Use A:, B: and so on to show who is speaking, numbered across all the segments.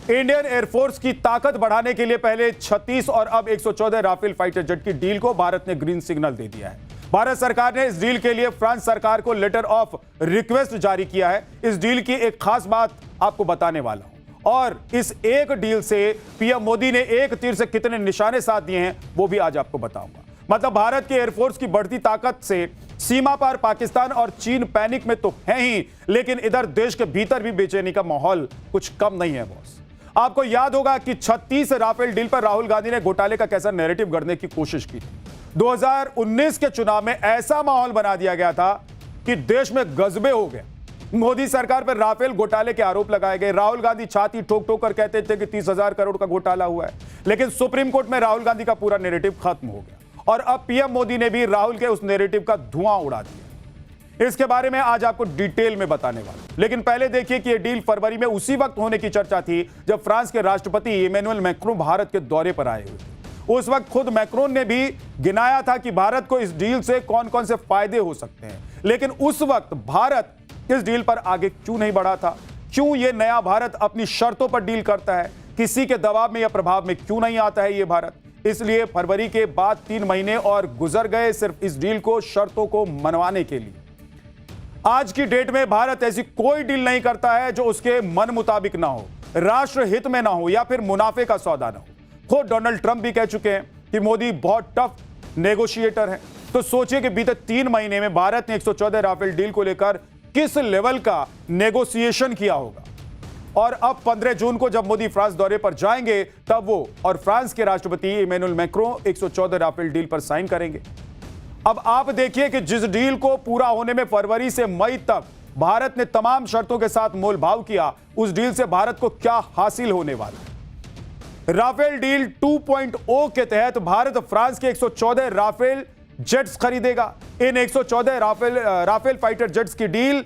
A: Indian air force की ताकत बढ़ाने के लिए पहले 36 और अब 114 राफेल फाइटर जेट की डील को भारत ने ग्रीन सिग्नल दे दिया है। भारत सरकार ने इस डील के लिए फ्रांस सरकार को लेटर ऑफ रिक्वेस्ट जारी किया है। इस डील की एक खास बात आपको बताने वाला हूं और इस एक डील से पीएम मोदी ने एक तीर से कितने निशाने साध दिए हैं वो भी आज आपको बताऊंगा। मतलब भारत के एयरफोर्स की बढ़ती ताकत से सीमा पार पाकिस्तान और चीन पैनिक में तो है ही, लेकिन इधर देश के भीतर भी बेचैनी का माहौल कुछ कम नहीं है बॉस। आपको याद होगा कि 36 राफेल डील पर राहुल गांधी ने घोटाले का कैसा नैरेटिव गढ़ने की कोशिश की थी। 2019 के चुनाव में ऐसा माहौल बना दिया गया था कि देश में गजबे हो गए। मोदी सरकार पर राफेल घोटाले के आरोप लगाए गए। राहुल गांधी छाती ठोक ठोक कर कहते थे कि 30,000 करोड़ का घोटाला हुआ है, लेकिन सुप्रीम कोर्ट में राहुल गांधी का पूरा नैरेटिव खत्म हो गया और अब पीएम मोदी ने भी राहुल के उस नैरेटिव का धुआं उड़ा दिया। इसके बारे में आज आपको डिटेल में बताने वाला हूं, लेकिन पहले देखिए कि यह डील फरवरी में उसी वक्त होने की चर्चा थी जब फ्रांस के राष्ट्रपति इमैनुअल मैक्रोन भारत के दौरे पर आए हुए थे। उस वक्त खुद मैक्रोन ने भी गिनाया था कि भारत को इस डील से कौन कौन से फायदे हो सकते हैं, लेकिन उस वक्त भारत इस डील पर आगे क्यों नहीं बढ़ा था? क्यों यह नया भारत अपनी शर्तों पर डील करता है? किसी के दबाव में या प्रभाव में क्यों नहीं आता है यह भारत? इसलिए फरवरी के बाद 3 महीने और गुजर गए सिर्फ इस डील को शर्तों को मनवाने के लिए। आज की डेट में भारत ऐसी कोई डील नहीं करता है जो उसके मन मुताबिक ना हो, राष्ट्र हित में ना हो या फिर मुनाफे का सौदा ना हो। खुद डोनाल्ड ट्रंप भी कह चुके हैं कि मोदी बहुत टफ नेगोशिएटर है। तो सोचिए कि बीते 3 महीने में भारत ने 114 राफेल डील को लेकर किस लेवल का नेगोशिएशन किया होगा। और अब 15 जून को जब मोदी फ्रांस दौरे पर जाएंगे तब वो और फ्रांस के राष्ट्रपति इमैनुअल मैक्रोन 114 राफेल डील पर साइन करेंगे। अब आप देखिए कि जिस डील को पूरा होने में फरवरी से मई तक भारत ने तमाम शर्तों के साथ मोल भाव किया, उस डील से भारत को क्या हासिल होने वाला है। राफेल डील 2.0 के तहत भारत फ्रांस के 114 राफेल जेट्स खरीदेगा। इन 114 राफेल फाइटर जेट्स की डील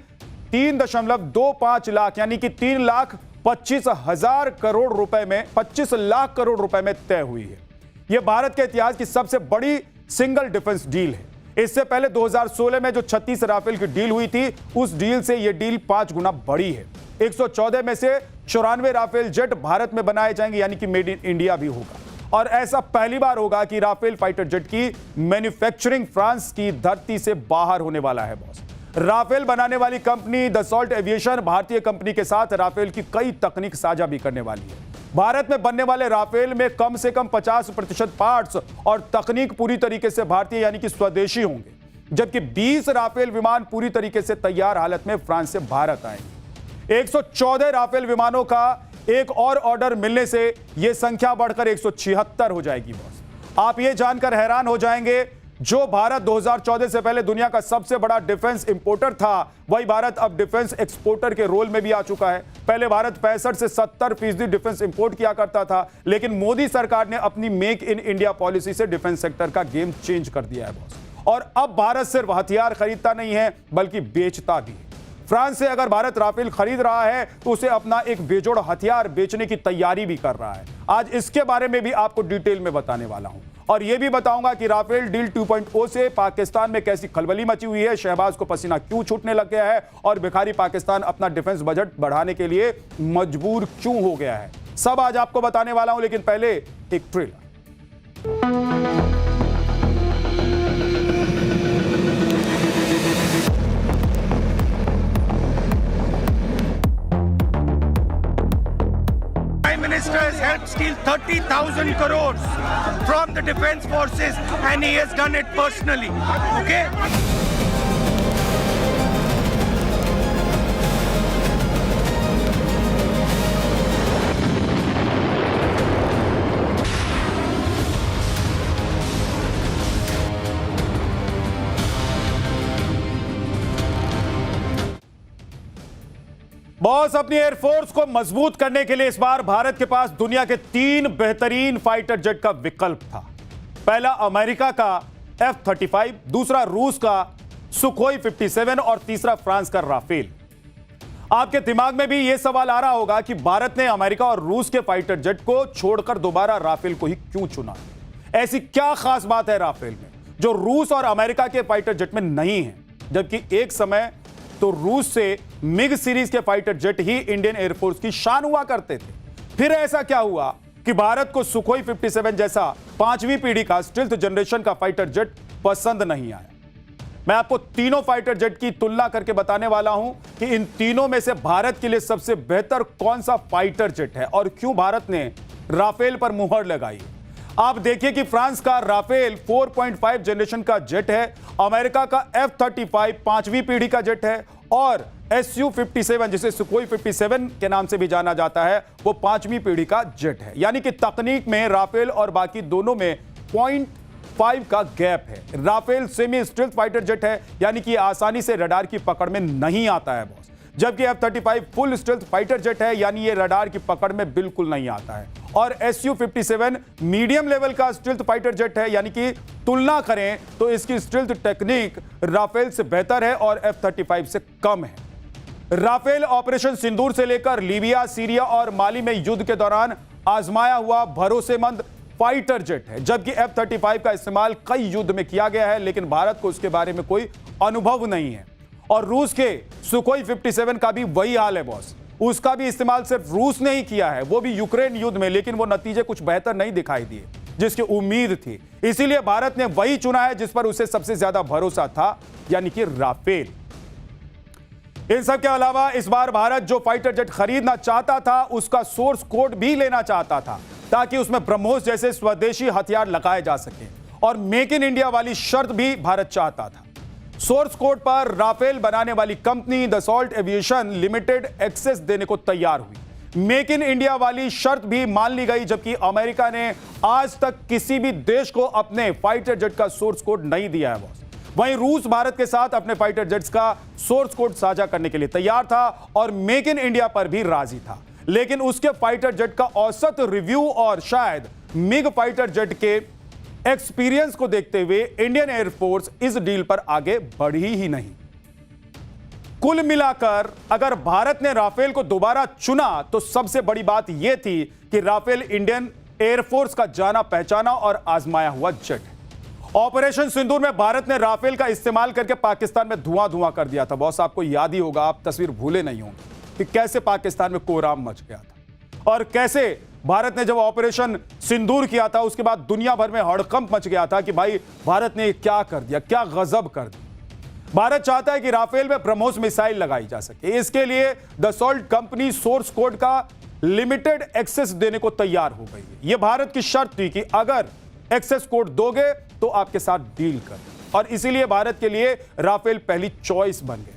A: 3.25 लाख यानी कि 3,25,000 करोड़ रुपए में 25 लाख करोड़ रुपए में तय हुई है। यह भारत के इतिहास की सबसे बड़ी सिंगल डिफेंस डील है। इससे पहले 2016 में जो 36 राफेल की डील हुई थी, उस डील से यह डील 5 गुना बड़ी है। 114 में से 94 राफेल जेट भारत में बनाए जाएंगे यानी कि मेड इन इंडिया भी होगा। और ऐसा पहली बार होगा कि राफेल फाइटर जेट की मैन्युफैक्चरिंग फ्रांस की धरती से बाहर होने वाला है बॉस। राफेल बनाने वाली कंपनी दसॉल्ट एविएशन भारतीय कंपनी के साथ राफेल की कई तकनीक साझा भी करने वाली है। भारत में बनने वाले राफेल में कम से कम 50% पार्ट्स और तकनीक पूरी तरीके से भारतीय यानी कि स्वदेशी होंगे, जबकि 20 राफेल विमान पूरी तरीके से तैयार हालत में फ्रांस से भारत आएंगे। 114 राफेल विमानों का एक और ऑर्डर मिलने से यह संख्या बढ़कर 176 हो जाएगी बॉस। आप यह जानकर हैरान हो जाएंगे, जो भारत 2014 से पहले दुनिया का सबसे बड़ा डिफेंस इंपोर्टर था, वही भारत अब डिफेंस एक्सपोर्टर के रोल में भी आ चुका है। पहले भारत 65 से 70% डिफेंस इंपोर्ट किया करता था, लेकिन मोदी सरकार ने अपनी मेक इन इंडिया पॉलिसी से डिफेंस सेक्टर का गेम चेंज कर दिया है बॉस। और अब भारत सिर्फ हथियार खरीदता नहीं है बल्कि बेचता भी है। फ्रांस से अगर भारत राफेल खरीद रहा है तो उसे अपना एक बेजोड़ हथियार बेचने की तैयारी भी कर रहा है। आज इसके बारे में भी आपको डिटेल में बताने वाला हूं और यह भी बताऊंगा कि राफेल डील 2.0 से पाकिस्तान में कैसी खलबली मची हुई है, शहबाज को पसीना क्यों छूटने लग गया है और भिखारी पाकिस्तान अपना डिफेंस बजट बढ़ाने के लिए मजबूर क्यों हो गया है। सब आज आपको बताने वाला हूं, लेकिन पहले एक trailer.
B: Minister has helped steal 30,000 crores from the defense forces and he has done it personally. Okay?
A: Boss, अपनी एयरफोर्स को मजबूत करने के लिए इस बार भारत के पास दुनिया के 3 बेहतरीन फाइटर जेट का विकल्प था। पहला अमेरिका का F-35, दूसरा रूस का सुखोई 57 और तीसरा फ्रांस का राफेल। आपके दिमाग में भी यह सवाल आ रहा होगा कि भारत ने अमेरिका और रूस के फाइटर जेट को छोड़कर दोबारा राफेल को ही क्यों चुना। ऐसी क्या खास बात है राफेल में जो रूस और अमेरिका के फाइटर जेट में नहीं है, जबकि एक समय तो रूस से मिग सीरीज के फाइटर जेट ही इंडियन एयरफोर्स की शान हुआ करते थे। फिर ऐसा क्या हुआ कि भारत को सुखोई 57 जैसा 5वीं पीढ़ी का स्टील्थ जनरेशन का फाइटर जेट पसंद नहीं आया? मैं आपको तीनों फाइटर जेट की तुलना करके बताने वाला हूं कि इन तीनों में से भारत के लिए सबसे बेहतर कौन सा फाइटर जेट है और क्यों भारत ने राफेल पर मुहर लगाई। आप देखिए कि फ्रांस का राफेल 4.5 जनरेशन का जेट है, अमेरिका का F-35 5वीं पीढ़ी का जेट है और Su-57 जिसे सुखोई 57 के नाम से भी जाना जाता है वो 5वीं पीढ़ी का जेट है। यानी कि तकनीक में राफेल और बाकी दोनों में 0.5 का गैप है। Rafale semi stealth fighter jet है, यानी कि आसानी से रडार की पकड़ में नहीं आता है बॉस, जबकि F-35 full stealth fighter jet है, यानी ये रडार की पकड़ में बिल्कुल नहीं आता है। और Su-57 मीडियम लेवल का स्टील्थ फाइटर जेट है, यानी कि तुलना करें तो इसकी स्टील्थ टेक्निक राफेल से बेहतर है और F-35 से कम है। राफेल ऑपरेशन सिंदूर से लेकर लीबिया, सीरिया और माली में युद्ध के दौरान आजमाया हुआ भरोसेमंद फाइटर जेट है, जबकि F-35 का इस्तेमाल कई युद्ध में किया गया है लेकिन भारत को उसके बारे में कोई अनुभव नहीं है। और रूस के सुखोई 57 का भी वही हाल है बॉस, उसका भी इस्तेमाल सिर्फ रूस ने ही किया है, वो भी यूक्रेन युद्ध में, लेकिन वो नतीजे कुछ बेहतर नहीं दिखाई दिए जिसकी उम्मीद थी। इसीलिए भारत ने वही चुना है जिस पर उसे सबसे ज्यादा भरोसा था, यानी कि राफेल। इन सब के अलावा इस बार भारत जो फाइटर जेट खरीदना चाहता था उसका सोर्स कोड भी लेना चाहता था ताकि उसमें ब्रह्मोस जैसे स्वदेशी हथियार लगाए जा सके और मेक इन इंडिया वाली शर्त भी भारत चाहता था। सोर्स कोड पर राफेल बनाने वाली company Dassault Aviation limited access देने को तैयार हुई। मेक इन इंडिया वाली शर्त भी मान ली गई, जबकि अमेरिका ने आज तक किसी भी देश को अपने फाइटर जेट का सोर्स कोड नहीं दिया है बॉस। वहीं रूस भारत के साथ अपने फाइटर जेट्स का सोर्स कोड साझा करने के लिए तैयार था और मेक इन इंडिया पर भी राजी था, लेकिन उसके फाइटर जेट का औसत रिव्यू और शायद मिग फाइटर जेट के एक्सपीरियंस को देखते हुए इंडियन एयरफोर्स इस डील पर आगे बढ़ी ही नहीं। कुल मिलाकर अगर भारत ने राफेल को दोबारा चुना तो सबसे बड़ी बात यह थी कि राफेल इंडियन एयरफोर्स का जाना पहचाना और आजमाया हुआ जेट है। ऑपरेशन सिंदूर में भारत ने राफेल का इस्तेमाल करके पाकिस्तान में धुआं धुआं कर दिया था बॉस। आपको याद ही होगा, आप तस्वीर भूले नहीं होंगे कि कैसे पाकिस्तान में कोहराम मच गया था और कैसे भारत ने जब ऑपरेशन सिंदूर किया था उसके बाद दुनिया भर में हड़कंप मच गया था कि भाई भारत ने क्या कर दिया, क्या गजब कर दिया। भारत चाहता है कि राफेल में ब्रह्मोस मिसाइल लगाई जा सके। इसके लिए दसॉल्ट कंपनी सोर्स कोड का लिमिटेड एक्सेस देने को तैयार हो गई है। यह भारत की शर्त थी कि अगर एक्सेस कोड दोगे तो आपके साथ डील कर, और इसीलिए भारत के लिए राफेल पहली चॉइस बन गया।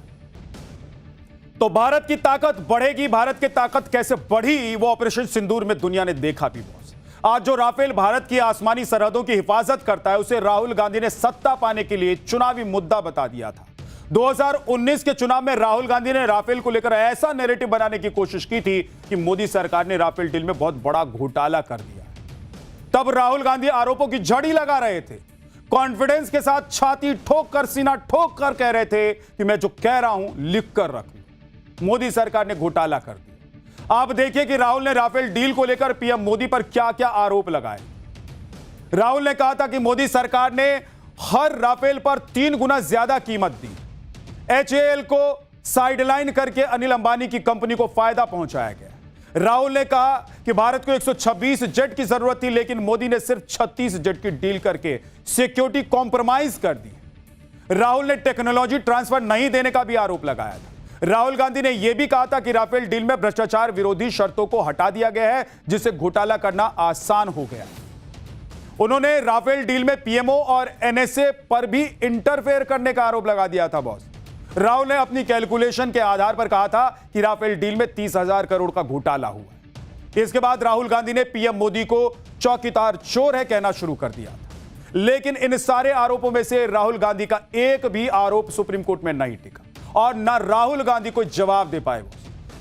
A: तो भारत की ताकत बढ़ेगी। भारत की ताकत कैसे बढ़ी वो ऑपरेशन सिंदूर में दुनिया ने देखा भी बॉस। आज जो राफेल भारत की आसमानी सरहदों की हिफाजत करता है उसे राहुल गांधी ने सत्ता पाने के लिए चुनावी मुद्दा बता दिया था। 2019 के चुनाव में राहुल गांधी ने राफेल को लेकर ऐसा नैरेटिव बनाने की कोशिश की थी कि मोदी सरकार ने राफेल डील में बहुत बड़ा घोटाला कर दिया। तब राहुल गांधी आरोपों की झड़ी लगा रहे थे, कॉन्फिडेंस के साथ छाती ठोक कर, सीना ठोक कर कह रहे थे कि मैं जो कह रहा हूं लिख कर रख लूं। मोदी सरकार ने घोटाला कर दिया। आप देखिए कि राहुल ने राफेल डील को लेकर पीएम मोदी पर क्या क्या आरोप लगाए। राहुल ने कहा था कि मोदी सरकार ने हर राफेल पर 3 गुना ज्यादा कीमत दी। HAL को साइडलाइन करके अनिल अंबानी की कंपनी को फायदा पहुंचाया गया। राहुल ने कहा कि भारत को 126 जेट की जरूरत थी, लेकिन मोदी ने सिर्फ 36 जेट की डील करके सिक्योरिटी कॉम्प्रोमाइज कर दी। राहुल ने टेक्नोलॉजी ट्रांसफर नहीं देने का भी आरोप लगाया था। राहुल गांधी ने यह भी कहा था कि राफेल डील में भ्रष्टाचार विरोधी शर्तों को हटा दिया गया है, जिससे घोटाला करना आसान हो गया। उन्होंने राफेल डील में PMO और NSA पर भी इंटरफेयर करने का आरोप लगा दिया था बॉस। राहुल ने अपनी कैलकुलेशन के आधार पर कहा था कि राफेल डील में 30,000 करोड़ का घोटाला हुआ है। इसके बाद राहुल गांधी ने पीएम मोदी को चौकीदार चोर है कहना शुरू कर दिया था। लेकिन इन सारे आरोपों में से राहुल गांधी का एक भी आरोप सुप्रीम कोर्ट में नहीं टिका और ना राहुल गांधी कोई जवाब दे पाए।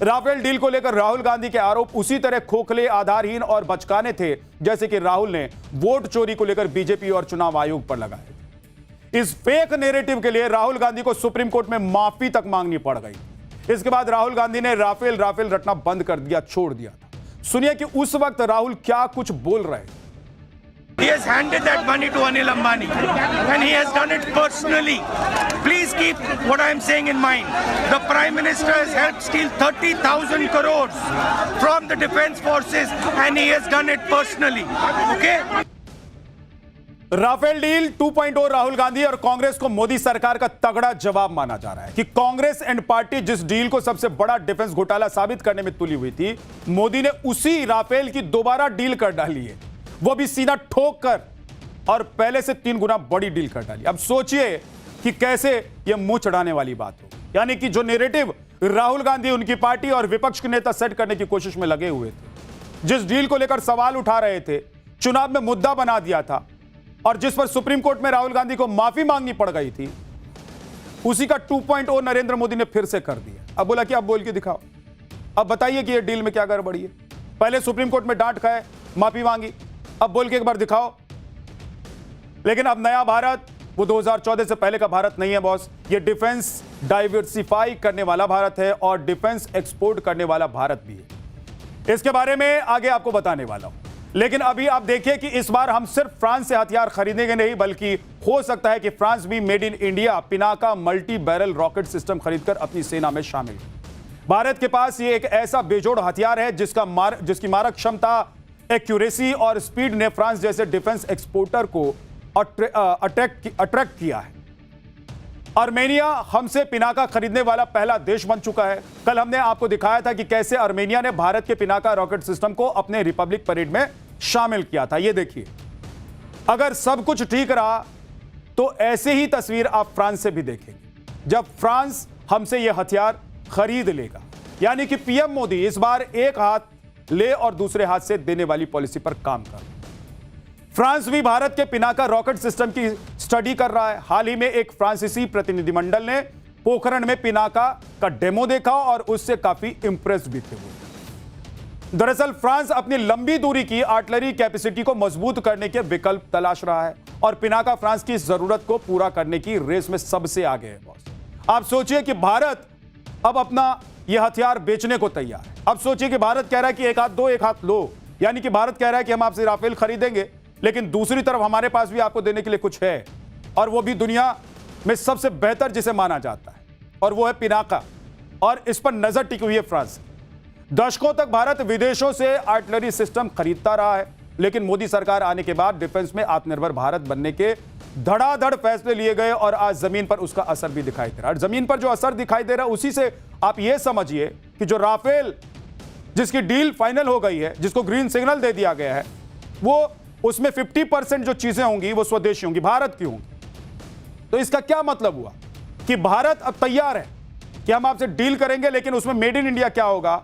A: राफेल डील को लेकर राहुल गांधी के आरोप उसी तरह खोखले, आधारहीन और बचकाने थे जैसे कि राहुल ने वोट चोरी को लेकर बीजेपी और चुनाव आयोग पर लगाए। इस फेक नैरेटिव के लिए राहुल गांधी को सुप्रीम कोर्ट में माफी तक मांगनी पड़ गई। इसके बाद राहुल गांधी ने राफेल रटना बंद कर दिया, छोड़ दिया था। सुनिए कि उस वक्त राहुल क्या कुछ बोल रहे हैं।
B: He has handed that money to Anil Ambani and he has done it personally. Please keep what I am saying in mind. The Prime Minister has helped steal 30,000 crores from the defense forces and he has done it personally. Okay?
A: Rafale deal 2.0 Rahul Gandhi और कांग्रेस को मोदी सरकार का तगड़ा जवाब माना जा रहा है कि कांग्रेस एंड पार्टी जिस डील को सबसे बड़ा डिफेंस घोटाला साबित करने में तुली हुई थी, मोदी ने उसी राफेल की दोबारा डील कर डाली है, वो भी सीना ठोक कर, और पहले से 3 गुना बड़ी डील कर डाली। अब सोचिए कि कैसे यह मुंह चढ़ाने वाली बात हो, यानी कि जो नैरेटिव राहुल गांधी, उनकी पार्टी और विपक्ष के नेता सेट करने की कोशिश में लगे हुए थे, जिस डील को लेकर सवाल उठा रहे थे, चुनाव में मुद्दा बना दिया था और जिस पर सुप्रीम कोर्ट में राहुल गांधी को माफी मांगनी पड़ गई थी, उसी का 2.0 नरेंद्र मोदी ने फिर से कर दिया। अब बोला कि अब बोल के दिखाओ, अब बताइए कि ये डील में क्या गड़बड़ी है। पहले सुप्रीम कोर्ट में डांट खाए, माफी मांगी, अब बोल के एक बार दिखाओ। लेकिन अब नया भारत वो 2014 से पहले का भारत नहीं है बॉस, ये डिफेंस डाइवर्सिफाई करने वाला भारत है और डिफेंस एक्सपोर्ट करने वाला भारत भी है। इसके बारे में आगे आपको बताने वाला हूं, लेकिन अभी आप देखिए कि इस बार हम सिर्फ फ्रांस से हथियार खरीदेंगे नहीं, बल्कि हो सकता है कि फ्रांस भी made in India Pinaka multi barrel rocket system खरीदकर अपनी सेना में शामिल हो। भारत के पास ये एक ऐसा बेजोड़ हथियार है जिसकी मारक क्षमता, एक्यूरेसी और स्पीड ने फ्रांस जैसे डिफेंस एक्सपोर्टर को अट्रैक्ट किया है। आर्मेनिया हमसे पिनाका खरीदने वाला पहला देश बन चुका है। कल हमने आपको दिखाया था कि कैसे आर्मेनिया ने भारत के पिनाका रॉकेट सिस्टम को अपने रिपब्लिक परेड में शामिल किया था। ये देखिए, अगर सब कुछ ठीक रहा तो ऐसे ही तस्वीर आप फ्रांस से भी देखेंगे जब फ्रांस हमसे यह हथियार खरीद लेगा। यानी कि पीएम मोदी इस बार एक हाथ ले और दूसरे हाथ से देने वाली पॉलिसी पर काम कर। फ्रांस भी भारत के पिनाका रॉकेट सिस्टम की स्टडी कर रहा है। हाल ही में एक फ्रांसीसी प्रतिनिधिमंडल ने पोखरण में पिनाका का डेमो देखा और उससे काफी इंप्रेस भी थे वो। दरअसल फ्रांस अपनी लंबी दूरी की आर्टिलरी कैपेसिटी को मजबूत करने के विकल्प तलाश रहा है और पिनाका फ्रांस की जरूरत को पूरा करने की रेस में सबसे आगे है बॉस। आप सोचिए कि भारत अब अपना यह हथियार बेचने को तैयार है। अब सोचिए कि भारत कह रहा है कि एक हाथ दो एक हाथ लो, यानी कि भारत कह रहा है कि हम आपसे राफेल खरीदेंगे, लेकिन दूसरी तरफ हमारे पास भी आपको देने के लिए कुछ है, और वो भी दुनिया में सबसे बेहतर जिसे माना जाता है, और वो है पिनाका। और इस पर नजर टिकी हुई है फ्रांस। दशकों तक भारत विदेशों से आर्टिलरी सिस्टम खरीदता रहा है, लेकिन मोदी सरकार आने के बाद डिफेंस में आत्मनिर्भर भारत बनने के धड़ाधड़ फैसले लिए गए और आज जमीन पर उसका असर भी दिखाई दे रहा है। जमीन पर जो असर दिखाई दे रहा है उसी से आप ये समझिए कि जो राफेल जिसकी डील फाइनल हो गई है, जिसको ग्रीन सिग्नल दे दिया गया है, वो उसमें 50% जो चीजें होंगी वो स्वदेशी होंगी, भारत की होंगी। तो इसका क्या मतलब हुआ कि भारत अब तैयार है कि हम आपसे डील करेंगे, लेकिन उसमें मेड इन इंडिया क्या होगा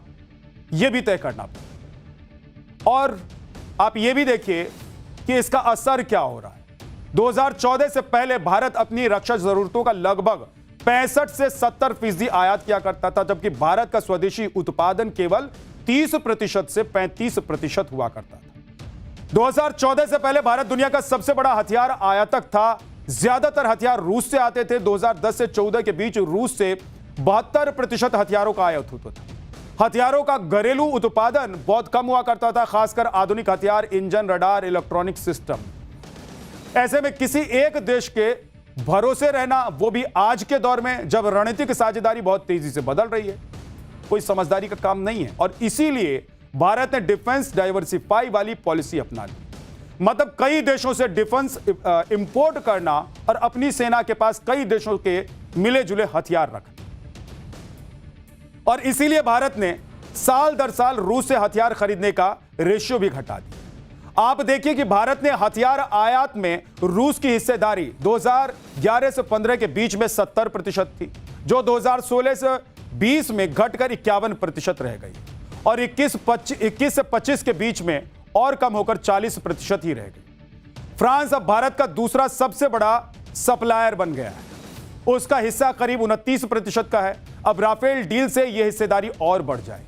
A: यह भी तय करना पड़ेगा। और आप यह भी देखिए कि इसका असर क्या हो रहा है। 2014 से पहले भारत अपनी रक्षा जरूरतों का लगभग 65 से 70% आयात किया करता था, जबकि भारत का स्वदेशी उत्पादन केवल 30% से 35% हुआ करता था। 2014 से पहले भारत दुनिया का सबसे बड़ा हथियार आयातक था। ज्यादातर हथियार रूस से आते थे। 2010 से 14 के बीच रूस से 72% हथियारों का आयात होता था। हथियारों का घरेलू उत्पादन बहुत कम हुआ करता था, खासकर आधुनिक हथियार, इंजन, रडार, इलेक्ट्रॉनिक सिस्टम। ऐसे में किसी एक देश के भरोसे रहना, वो भी आज के दौर में जब रणनीतिक साझेदारी बहुत तेजी से बदल रही है, कोई समझदारी का काम नहीं है। और इसीलिए भारत ने डिफेंस डाइवर्सिफाई वाली पॉलिसी अपना ली। मतलब कई देशों से डिफेंस इंपोर्ट करना और अपनी सेना के पास कई देशों के मिले जुले हथियार रखना। और इसीलिए भारत ने साल दर साल रूस से हथियार खरीदने का रेशियो भी घटा दिया। आप देखिए कि भारत ने हथियार आयात में रूस की हिस्सेदारी 2011 से 15 के बीच में 70% थी, जो 2016 से 20 में घटकर 51% रह गई, और 21 से 25 के बीच में और कम होकर 40% ही रह गई। फ्रांस अब भारत का दूसरा सबसे बड़ा सप्लायर बन गया है। उसका हिस्सा करीब 29% का है। अब राफेल डील से यह हिस्सेदारी और बढ़ जाएगी।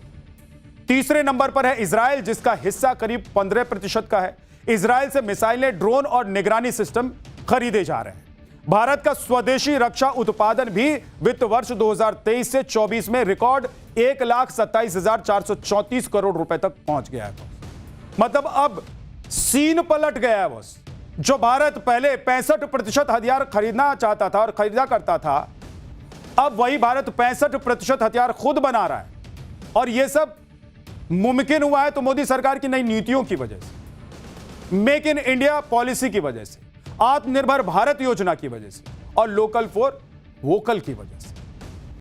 A: तीसरे नंबर पर है इजराइल, जिसका हिस्सा करीब 15% का है। इजराइल से मिसाइलें, ड्रोन और निगरानी सिस्टम खरीदे जा रहे हैं। भारत का स्वदेशी रक्षा उत्पादन भी वित्त वर्ष 2023 से 24 में रिकॉर्ड 1,27,434 करोड़ रुपए तक पहुंच गया है। मतलब अब सीन पलट गया है बॉस। जो भारत पहले 65% हथियार खरीदना चाहता था और खरीदा करता था, अब वही भारत 65% हथियार खुद बना रहा है। और यह सब मुमकिन हुआ है तो मोदी सरकार की नई नीतियों की वजह से, मेक इन इंडिया पॉलिसी की वजह से, आत्मनिर्भर भारत योजना की वजह से और लोकल फॉर वोकल की वजह से।